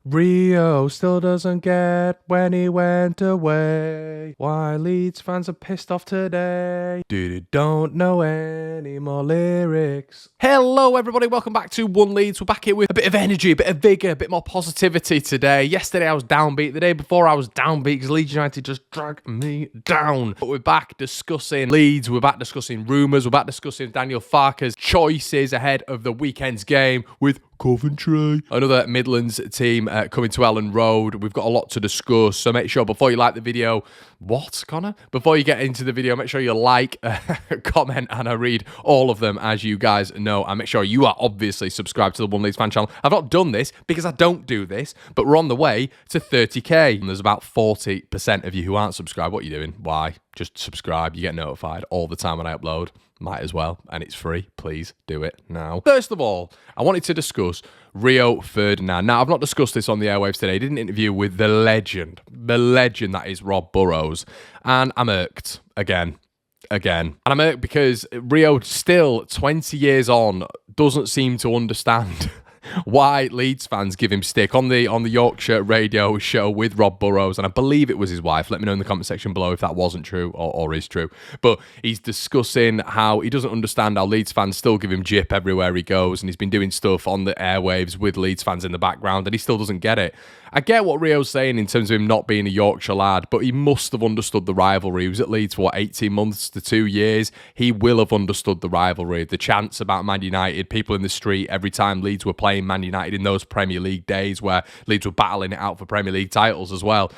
Rio still doesn't get when he went away. Why Leeds fans are pissed off today. Dude, don't know any more lyrics. Hello everybody, welcome back to One Leeds. We're back here with a bit of energy, a bit of vigour, a bit more positivity today. Yesterday I was downbeat, the day before I was downbeat because Leeds United just dragged me down. But we're back discussing Leeds, we're back discussing rumours, we're back discussing Daniel Farke's choices ahead of the weekend's game with Coventry. Another Midlands team coming to Ellen Road. We've got a lot to discuss, so make sure before you like the video... What, Connor? Before you get into the video, make sure you like, comment, and I read all of them, as you guys know. And make sure you are obviously subscribed to the One Leeds Fan Channel. I've not done this because I don't do this, but we're on the way to 30k. And there's about 40% of you who aren't subscribed. What are you doing? Why? Just subscribe. You get notified all the time when I upload. Might as well, and it's free. Please do it now. First of all, I wanted to discuss Rio Ferdinand. Now, I've not discussed this on the airwaves today. I did an interview with the legend that is Rob Burrows, and I'm irked again. And I'm irked because Rio, still 20 years on, doesn't seem to understand why Leeds fans give him stick on the Yorkshire radio show with Rob Burrows, and I believe it was his wife. Let me know in the comment section below if that wasn't true or is true. But he's discussing how he doesn't understand how Leeds fans still give him jip everywhere he goes, and he's been doing stuff on the airwaves with Leeds fans in the background, and he still doesn't get it. I get what Rio's saying in terms of him not being a Yorkshire lad, but he must have understood the rivalry. He was at Leeds for, 18 months to 2 years? He will have understood the rivalry. The chants about Man United, people in the street every time Leeds were playing Man United in those Premier League days where Leeds were battling it out for Premier League titles as well.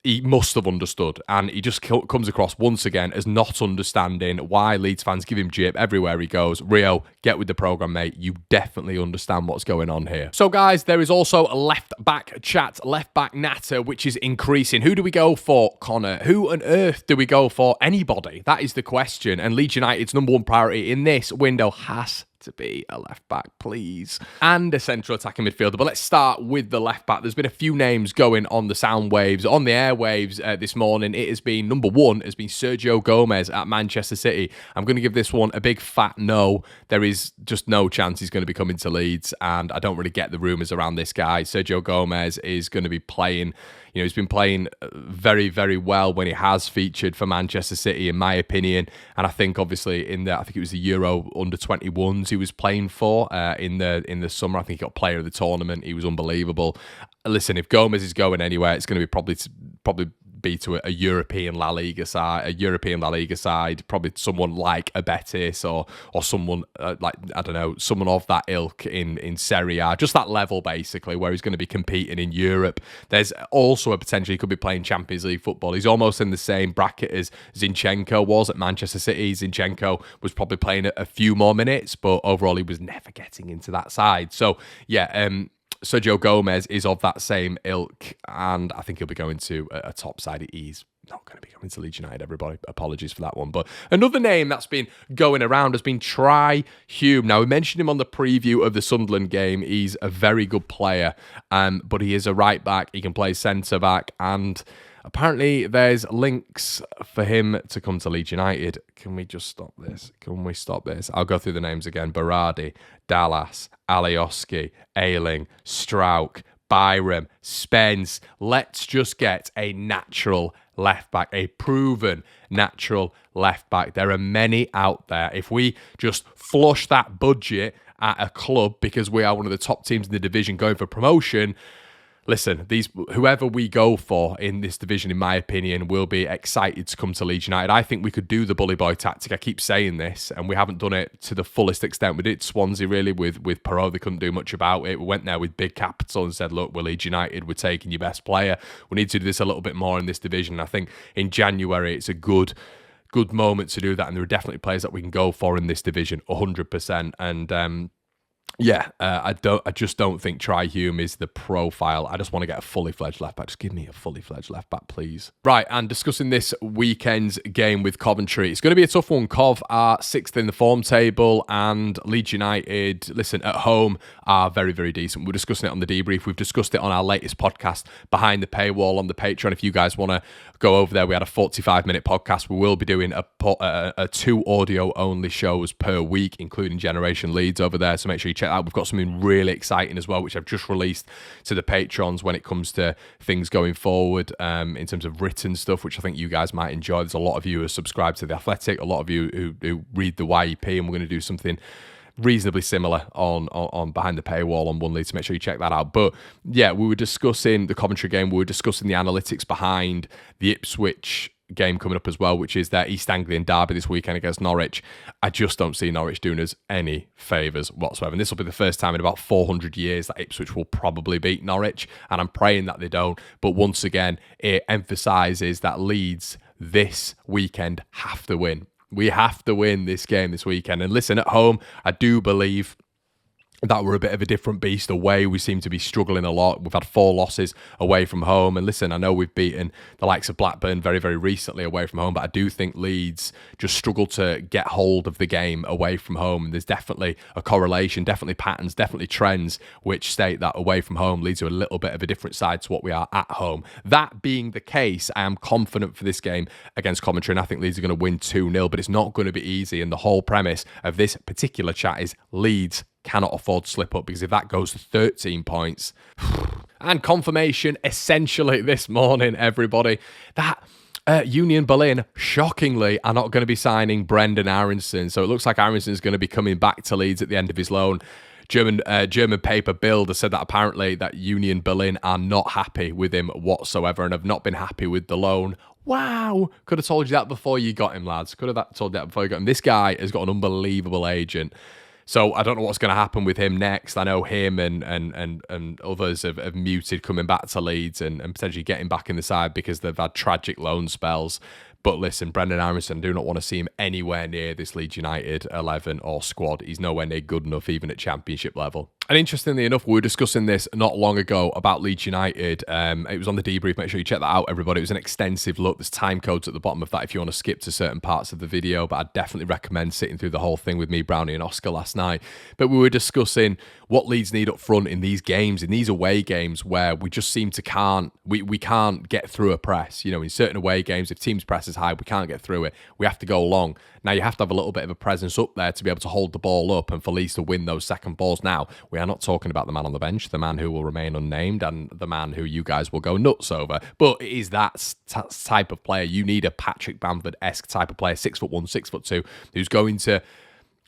He must have understood, and he just comes across once again as not understanding why Leeds fans give him jip everywhere he goes. Rio, get with the programme, mate. You definitely understand what's going on here. So, guys, there is also a left-back chat, left-back natter, which is increasing. Who do we go for, Connor? Who on earth do we go for? Anybody? That is the question. And Leeds United's number one priority in this window has to be a left back, please, and a central attacking midfielder. But let's start with the left back. There's been a few names going on the sound waves, on the airwaves this morning. It has been, number one has been Sergio Gomez at Manchester City. I'm going to give this one a big fat no. There is just no chance he's going to be coming to Leeds, and I don't really get the rumours around this guy. Sergio Gomez is going to be playing, he's been playing very, very well when he has featured for Manchester City, in my opinion. And I think, obviously, I think it was the Euro under-21s he was playing for in the summer. I think he got player of the tournament. He was unbelievable. Listen, if Gomez is going anywhere, it's going to be probably be to a European La Liga side, probably someone like a Betis or someone like, I don't know, someone of that ilk in Serie A, just that level basically, where he's going to be competing in Europe. There's also a potential he could be playing Champions League football. He's almost in the same bracket as Zinchenko was at Manchester City. Zinchenko was probably playing a few more minutes, but overall he was never getting into that side. So yeah, Sergio Gomez is of that same ilk, and I think he'll be going to a top side. He's not going to be coming to Leeds United, everybody. Apologies for that one. But another name that's been going around has been Hume. Now, we mentioned him on the preview of the Sunderland game. He's a very good player, but he is a right back. He can play centre back, and apparently there's links for him to come to Leeds United. Can we just stop this? Can we stop this? I'll go through the names again. Berardi, Dallas, Alioski, Ayling, Strauch, Byram, Spence. Let's just get a natural left back, a proven natural left back. There are many out there. If we just flush that budget at a club because we are one of the top teams in the division going for promotion, listen, whoever we go for in this division, in my opinion, will be excited to come to Leeds United. I think we could do the bully boy tactic. I keep saying this, and we haven't done it to the fullest extent. We did it Swansea, really, with Perot. They couldn't do much about it. We went there with big capital and said, look, we're Leeds United. We're taking your best player. We need to do this a little bit more in this division. I think in January, it's a good moment to do that, and there are definitely players that we can go for in this division, 100%. And I just don't think Hume is the profile. I just want to get a fully fledged left back. Just give me a fully fledged left back, please. Right, and discussing this weekend's game with Coventry, it's going to be a tough one. Cov are 6th in the form table, and Leeds United, listen, at home are very, very decent. We're discussing it on the debrief. We've discussed it on our latest podcast, Behind the Paywall, on the Patreon. If you guys want to go over there, we had a 45-minute podcast. We will be doing a 2 audio-only shows per week, including Generation Leeds over there, so make sure you you check that out. We've got something really exciting as well, which I've just released to the Patrons when it comes to things going forward in terms of written stuff, which I think you guys might enjoy. There's a lot of you who are subscribed to The Athletic, a lot of you who read the YEP, and we're going to do something reasonably similar on behind the paywall on One League, so make sure you check that out. But yeah, we were discussing the Coventry game, we were discussing the analytics behind the Ipswich game coming up as well, which is their East Anglian derby this weekend against Norwich. I just don't see Norwich doing us any favours whatsoever, and this will be the first time in about 400 years that Ipswich will probably beat Norwich, and I'm praying that they don't. But once again, it emphasises that Leeds this weekend have to win. We have to win this game this weekend. And listen, at home, I do believe that we're a bit of a different beast. Away, we seem to be struggling a lot. We've had 4 losses away from home. And listen, I know we've beaten the likes of Blackburn very, very recently away from home, but I do think Leeds just struggle to get hold of the game away from home. And there's definitely a correlation, definitely patterns, definitely trends, which state that away from home, Leeds are a little bit of a different side to what we are at home. That being the case, I am confident for this game against Coventry, and I think Leeds are going to win 2-0, but it's not going to be easy. And the whole premise of this particular chat is Leeds cannot afford to slip up, because if that goes to 13 points, and confirmation essentially this morning, everybody, that Union Berlin, shockingly, are not going to be signing Brendan Aronson. So it looks like Aronson's going to be coming back to Leeds at the end of his loan. German paper Bild has said that apparently that Union Berlin are not happy with him whatsoever and have not been happy with the loan. Wow. Could have told you that before you got him, lads. Could have told you that before you got him. This guy has got an unbelievable agent. So I don't know what's going to happen with him next. I know him and others have muted coming back to Leeds and potentially getting back in the side because they've had tragic loan spells. But listen, Brendan Aronson, I do not want to see him anywhere near this Leeds United 11 or squad. He's nowhere near good enough, even at championship level. And interestingly enough, we were discussing this not long ago about Leeds United. It was on the debrief. Make sure you check that out, everybody. It was an extensive look. There's time codes at the bottom of that if you want to skip to certain parts of the video. But I'd definitely recommend sitting through the whole thing with me, Brownie, and Oscar last night. But we were discussing what Leeds need up front in these games, in these away games where we just seem to we can't get through a press. You know, in certain away games, if teams press is high, we can't get through it. We have to go long. Now, you have to have a little bit of a presence up there to be able to hold the ball up and for Leeds to win those second balls. Now, we are not talking about the man on the bench, the man who will remain unnamed, and the man who you guys will go nuts over. But it is that type of player. You need a Patrick Bamford-esque type of player, 6'1", 6'2", who's going to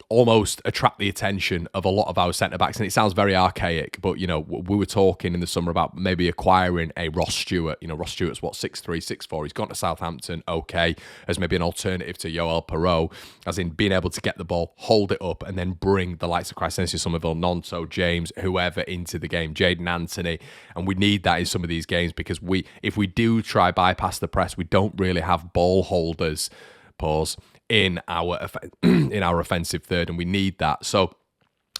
almost attract the attention of a lot of our centre-backs. And it sounds very archaic, but, you know, we were talking in the summer about maybe acquiring a Ross Stewart. You know, Ross Stewart's, 6'3", 6'4". He's gone to Southampton, okay, as maybe an alternative to Joel Perreault, as in being able to get the ball, hold it up, and then bring the likes of Crysencio Somerville, Nonto, James, whoever into the game, Jaden Anthony. And we need that in some of these games because if we do try bypass the press, we don't really have ball holders, in our offensive third, and we need that. So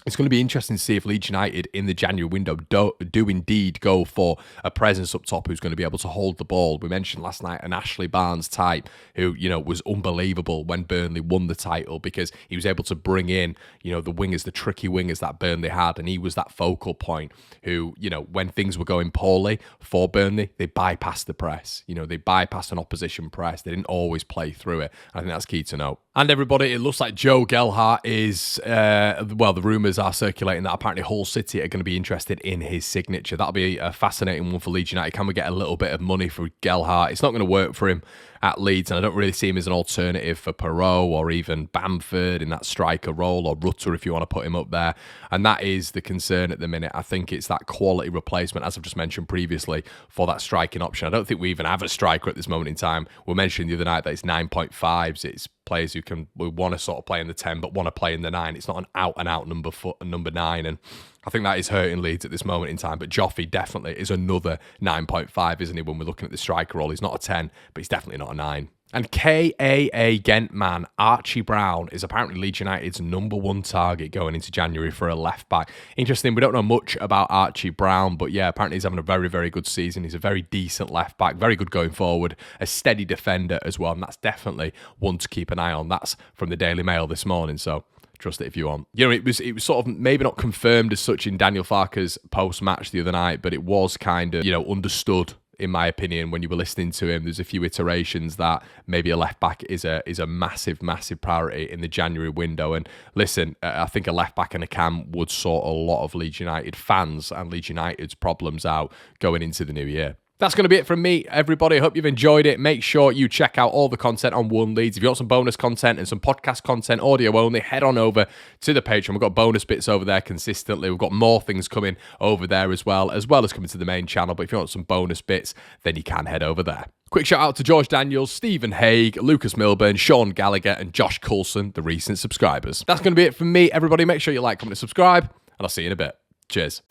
it's going to be interesting to see if Leeds United in the January window do indeed go for a presence up top who's going to be able to hold the ball. We mentioned last night an Ashley Barnes type who, you know, was unbelievable when Burnley won the title because he was able to bring in, you know, the wingers, the tricky wingers that Burnley had, and he was that focal point who, you know, when things were going poorly for Burnley, they bypassed the press. You know, they bypassed an opposition press. They didn't always play through it. I think that's key to note. And everybody, it looks like Joe GELHART is, the rumours are circulating that apparently Hull City are going to be interested in his signature. That'll be a fascinating one for Leeds United. Can we get a little bit of money for GELHART? It's not going to work for him at Leeds, and I don't really see him as an alternative for Perreault or even Bamford in that striker role, or Rutter if you want to put him up there. And that is the concern at the minute. I think it's that quality replacement, as I've just mentioned previously, for that striking option. I don't think we even have a striker at this moment in time. We mentioned the other night that it's 9.5s. It's players who want to sort of play in the 10 but want to play in the 9. It's not an out-and-out number 9, and I think that is hurting Leeds at this moment in time. But Joffrey definitely is another 9.5, isn't he, when we're looking at the striker role? He's not a 10, but he's definitely not a 9. And KAA Ghent man Archie Brown is apparently Leeds United's #1 target going into January for a left-back. Interesting, we don't know much about Archie Brown, but yeah, apparently he's having a very, very good season. He's a very decent left-back, very good going forward, a steady defender as well, and that's definitely one to keep an eye on. That's from the Daily Mail this morning, so trust it if you want. You know, it was sort of maybe not confirmed as such in Daniel Farke's post-match the other night, but it was kind of, you know, understood in my opinion, when you were listening to him. There's a few iterations that maybe a left back is a massive, massive priority in the January window. And listen, I think a left back and a cam would sort a lot of Leeds United fans and Leeds United's problems out going into the new year. That's going to be it from me, everybody. I hope you've enjoyed it. Make sure you check out all the content on One Leeds. If you want some bonus content and some podcast content, audio only, head on over to the Patreon. We've got bonus bits over there consistently. We've got more things coming over there as well as coming to the main channel. But if you want some bonus bits, then you can head over there. Quick shout out to George Daniels, Stephen Haig, Lucas Milburn, Sean Gallagher, and Josh Coulson, the recent subscribers. That's going to be it from me, everybody. Make sure you like, comment, and subscribe, and I'll see you in a bit. Cheers.